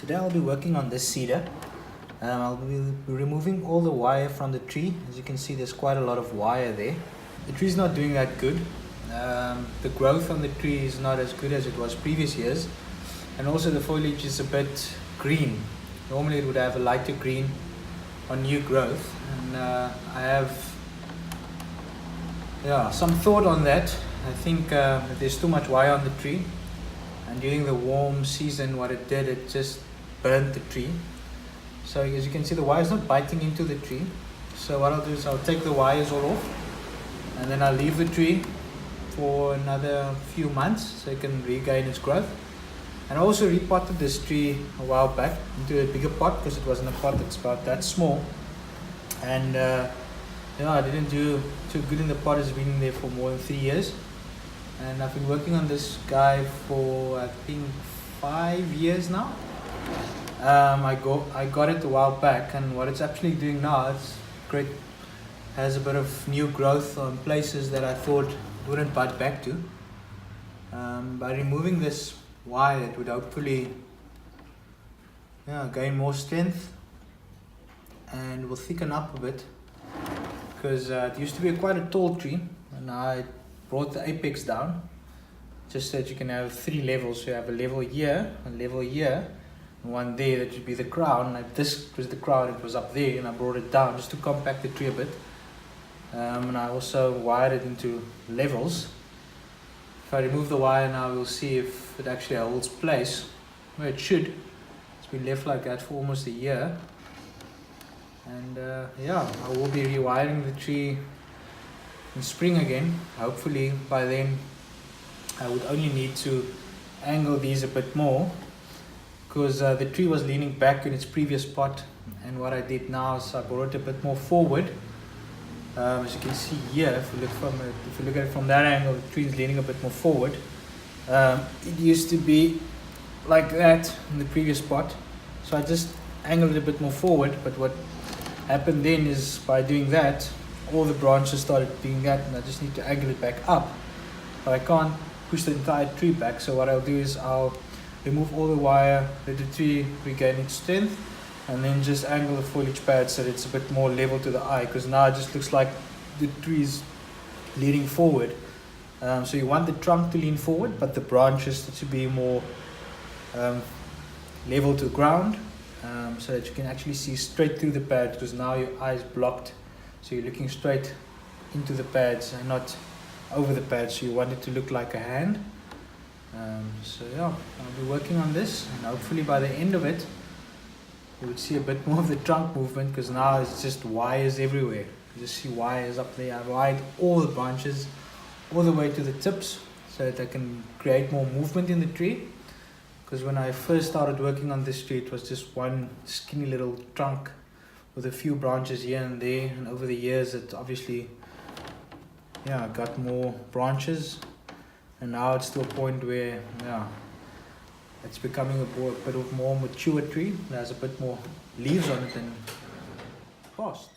Today I'll be working on this cedar. I'll be removing all the wire from the tree. As you can see, there's quite a lot of wire there. The tree's not doing that good. The growth on the tree is not as good as it was previous years, and also the foliage is a bit green. Normally it would have a lighter green on new growth, and I have some thought on that. I think there's too much wire on the tree, and during the warm season what it did, it just burnt the tree. So as you can see, the wire is not biting into the tree. So what I'll do is I'll take the wires all off, and then I'll leave the tree for another few months so it can regain its growth. And I also repotted this tree a while back into a bigger pot, because it was in a pot that's about that small. And I didn't do too good in the pot. It's been in there for more than 3 years, and I've been working on this guy for I think 5 years now. I got it a while back, and what it's actually doing now, it's great. Has a bit of new growth on places that I thought it wouldn't bud back to. By removing this wire, it would hopefully gain more strength and will thicken up a bit, because it used to be quite a tall tree, and I brought the apex down just so that you can have 3 levels. So you have a level here, a level here, and one there that would be the crown. Like this was the crown, it was up there, and I brought it down just to compact the tree a bit. And I also wired it into levels. If I remove the wire now, we'll see if it actually holds place where it should. It's been left like that for almost a year. And I will be rewiring the tree in spring again. Hopefully by then I would only need to angle these a bit more, because the tree was leaning back in its previous pot, and what I did now is I brought it a bit more forward. As you can see here, if you look at it from that angle, the tree is leaning a bit more forward. It used to be like that in the previous pot, so I just angled it a bit more forward. But what happened then is, by doing that, all the branches started doing that, and I just need to angle it back up. But I can't push the entire tree back, so what I'll do is I'll remove all the wire, let the tree regain its strength, and then just angle the foliage pad so that it's a bit more level to the eye, because now it just looks like the tree is leaning forward. So you want the trunk to lean forward, but the branches to be more level to the ground, so that you can actually see straight through the pad, because now your eye is blocked, so you're looking straight into the pads and not over the pads. So you want it to look like a hand. I'll be working on this, and hopefully by the end of it you would see a bit more of the trunk movement, because now it's just wires everywhere. You just see wires up there. I've wired all the branches all the way to the tips so that I can create more movement in the tree, because when I first started working on this tree, it was just one skinny little trunk with a few branches here and there, and over the years it obviously got more branches, and now it's to a point where it's becoming a bit of more mature tree. It has a bit more leaves on it than past.